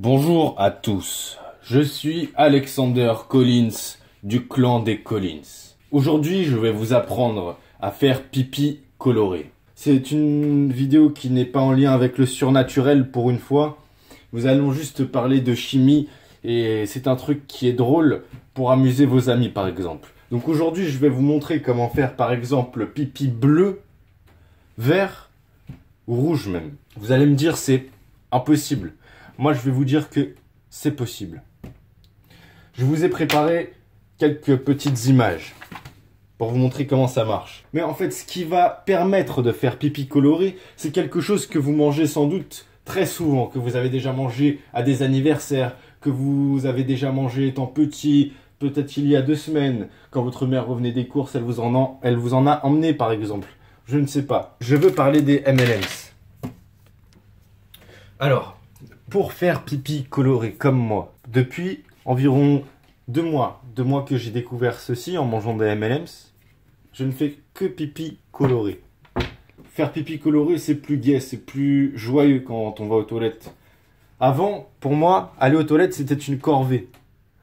Bonjour à tous, je suis Alexander Collins du clan des Collins. Aujourd'hui, je vais vous apprendre à faire pipi coloré. C'est une vidéo qui n'est pas en lien avec le surnaturel pour une fois. Nous allons juste parler de chimie et c'est un truc qui est drôle pour amuser vos amis par exemple. Donc aujourd'hui, je vais vous montrer comment faire par exemple pipi bleu, vert ou rouge même. Vous allez me dire c'est impossible. Moi, je vais vous dire que c'est possible. Je vous ai préparé quelques petites images pour vous montrer comment ça marche. Mais en fait, ce qui va permettre de faire pipi coloré, c'est quelque chose que vous mangez sans doute très souvent, que vous avez déjà mangé à des anniversaires, que vous avez déjà mangé étant petit, peut-être il y a 2 semaines, quand votre mère revenait des courses, elle vous en a emmené par exemple. Je ne sais pas. Je veux parler des M&M's. Alors, pour faire pipi coloré comme moi, depuis environ 2 mois que j'ai découvert ceci en mangeant des M&M's, je ne fais que pipi coloré. Faire pipi coloré, c'est plus gai, c'est plus joyeux quand on va aux toilettes. Avant, pour moi, aller aux toilettes, c'était une corvée.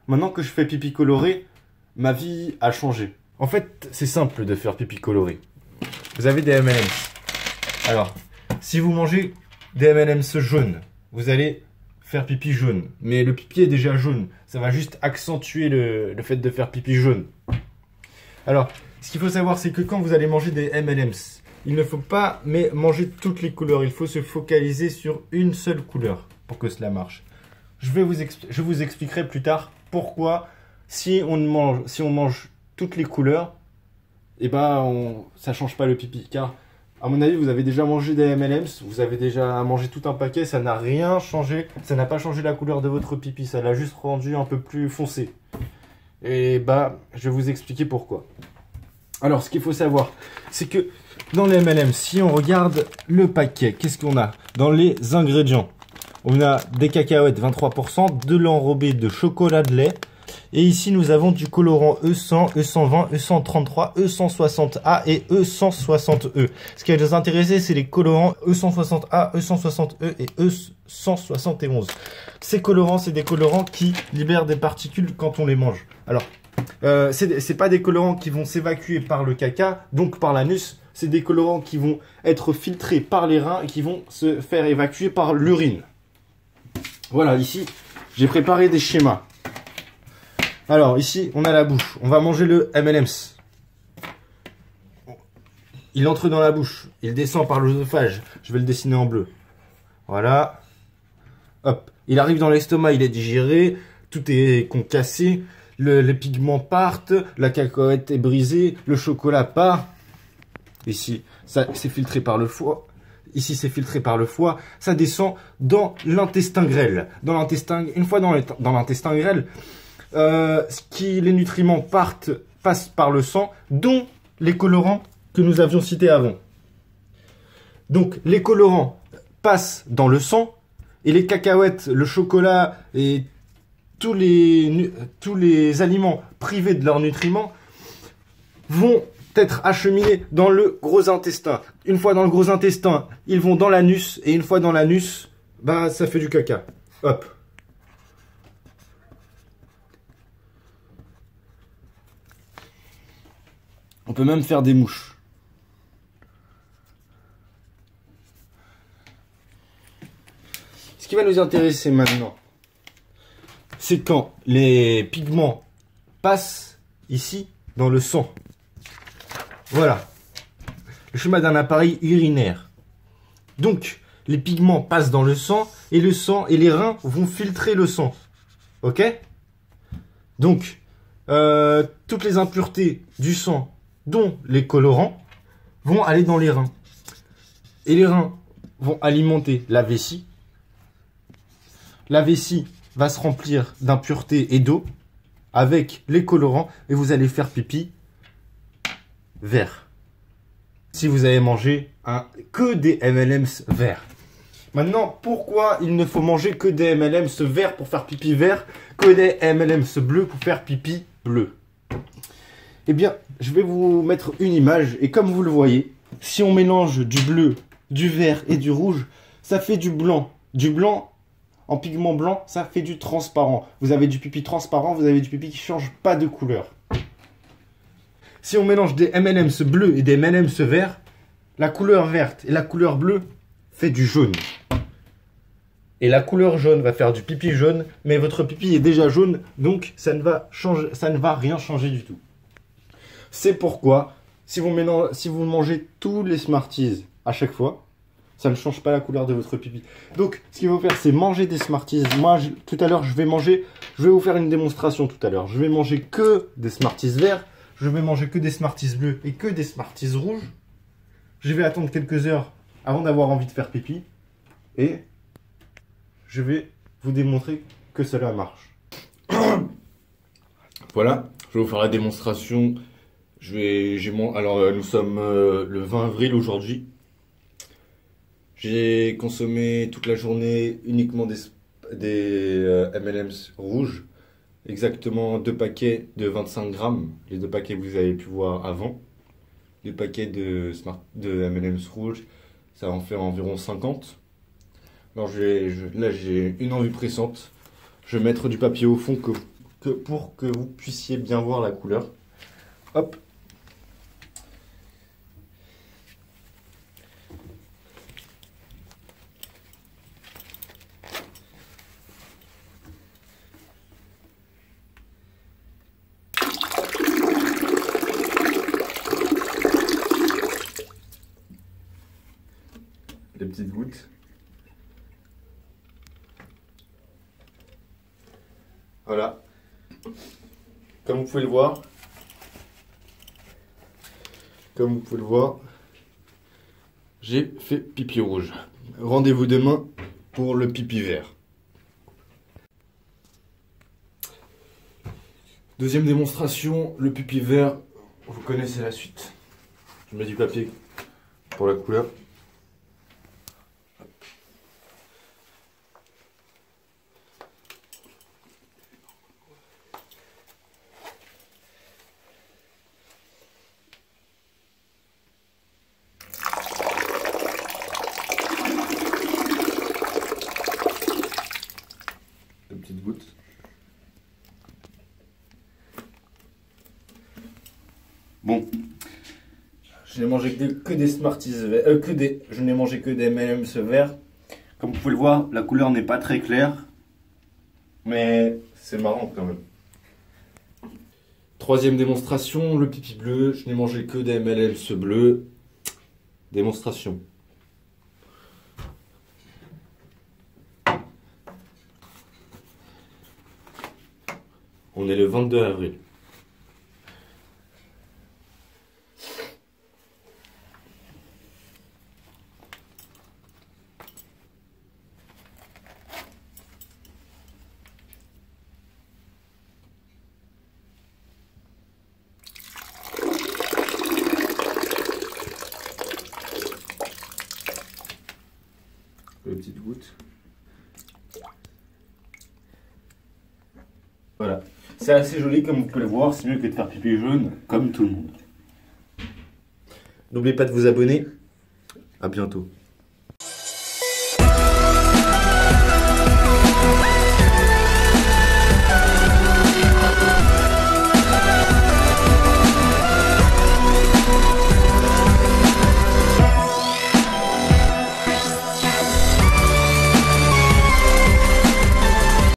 Maintenant que je fais pipi coloré, ma vie a changé. En fait, c'est simple de faire pipi coloré. Vous avez des M&M's. Alors, si vous mangez des M&M's jaunes, vous allez faire pipi jaune. Mais le pipi est déjà jaune. Ça va juste accentuer le fait de faire pipi jaune. Alors, ce qu'il faut savoir, c'est que quand vous allez manger des M&M's, il ne faut pas manger toutes les couleurs. Il faut se focaliser sur une seule couleur pour que cela marche. Je vous expliquerai plus tard pourquoi, si on mange toutes les couleurs, eh ben, ça ne change pas le pipi. Car, à mon avis, vous avez déjà mangé des M&M's, vous avez déjà mangé tout un paquet, ça n'a rien changé, ça n'a pas changé la couleur de votre pipi, ça l'a juste rendu un peu plus foncé. Et bah, je vais vous expliquer pourquoi. Alors, ce qu'il faut savoir, c'est que dans les M&M's, si on regarde le paquet, qu'est-ce qu'on a? Dans les ingrédients, on a des cacahuètes 23%, de l'enrobé de chocolat de lait, et ici, nous avons du colorant E100, E120, E133, E160A et E160E. Ce qui va nous intéresser, c'est les colorants E160A, E160E et E171. Ces colorants, c'est des colorants qui libèrent des particules quand on les mange. Alors, c'est pas des colorants qui vont s'évacuer par le caca, donc par l'anus. C'est des colorants qui vont être filtrés par les reins et qui vont se faire évacuer par l'urine. Voilà, ici, j'ai préparé des schémas. Alors, ici, on a la bouche. On va manger le M&M's. Il entre dans la bouche. Il descend par l'œsophage. Je vais le dessiner en bleu. Voilà. Hop. Il arrive dans l'estomac. Il est digéré. Tout est concassé. Les pigments partent. La cacahuète est brisée. Le chocolat part. Ici, ça c'est filtré par le foie. Ici, c'est filtré par le foie. Ça descend dans l'intestin grêle. Une fois dans l'intestin grêle, les nutriments passent par le sang, dont les colorants que nous avions cités avant. Donc, les colorants passent dans le sang, et les cacahuètes, le chocolat et tous les aliments privés de leurs nutriments vont être acheminés dans le gros intestin. Une fois dans le gros intestin, ils vont dans l'anus, et une fois dans l'anus, bah, ça fait du caca. Hop. On peut même faire des mouches. Ce qui va nous intéresser maintenant, c'est quand les pigments passent ici dans le sang. Voilà. Le schéma d'un appareil urinaire. Donc, les pigments passent dans le sang et les reins vont filtrer le sang. Ok? Donc, toutes les impuretés du sang, dont les colorants, vont aller dans les reins. Et les reins vont alimenter la vessie. La vessie va se remplir d'impuretés et d'eau avec les colorants et vous allez faire pipi vert. Si vous avez mangé que des M&M's verts. Maintenant, pourquoi il ne faut manger que des M&M's verts pour faire pipi vert, que des M&M's bleus pour faire pipi bleu? Eh bien, je vais vous mettre une image et comme vous le voyez, si on mélange du bleu, du vert et du rouge, ça fait du blanc. Du blanc En pigment blanc, ça fait du transparent. Vous avez du pipi transparent, vous avez du pipi qui change pas de couleur. Si on mélange des M&M's bleus et des M&M's verts, la couleur verte et la couleur bleue fait du jaune. Et la couleur jaune va faire du pipi jaune, mais votre pipi est déjà jaune, donc ça ne va rien changer du tout. C'est pourquoi, si vous mangez tous les Smarties à chaque fois, ça ne change pas la couleur de votre pipi. Donc, ce qu'il faut faire, c'est manger des Smarties. Moi, tout à l'heure, je vais vous faire une démonstration tout à l'heure. Je vais manger que des Smarties verts, je vais manger que des Smarties bleus et que des Smarties rouges. Je vais attendre quelques heures avant d'avoir envie de faire pipi. Et je vais vous démontrer que cela marche. Voilà, je vais vous faire la démonstration. Alors, nous sommes le 20 avril aujourd'hui. J'ai consommé toute la journée uniquement des M&M's rouges. Exactement 2 paquets de 25 grammes. Les 2 paquets que vous avez pu voir avant. 2 paquets de M&M's rouges. Ça en fait environ 50. Alors là j'ai une envie pressante. Je vais mettre du papier au fond pour que vous puissiez bien voir la couleur. Hop. Les petites gouttes. Voilà. Comme vous pouvez le voir, j'ai fait pipi rouge. Rendez-vous demain pour le pipi vert. Deuxième démonstration, le pipi vert. Vous connaissez la suite. Je mets du papier pour la couleur. Petites gouttes. Bon, je n'ai mangé que des Smarties verts, je n'ai mangé que des M&M's verts. Comme vous pouvez le voir, la couleur n'est pas très claire, mais c'est marrant quand même. Troisième démonstration, le pipi bleu. Je n'ai mangé que des M&M's bleus. Démonstration. On est le 22 avril. Les petites gouttes. Voilà. C'est assez joli comme vous pouvez le voir, c'est mieux que de faire pipi jaune, comme tout le monde. N'oubliez pas de vous abonner. À bientôt.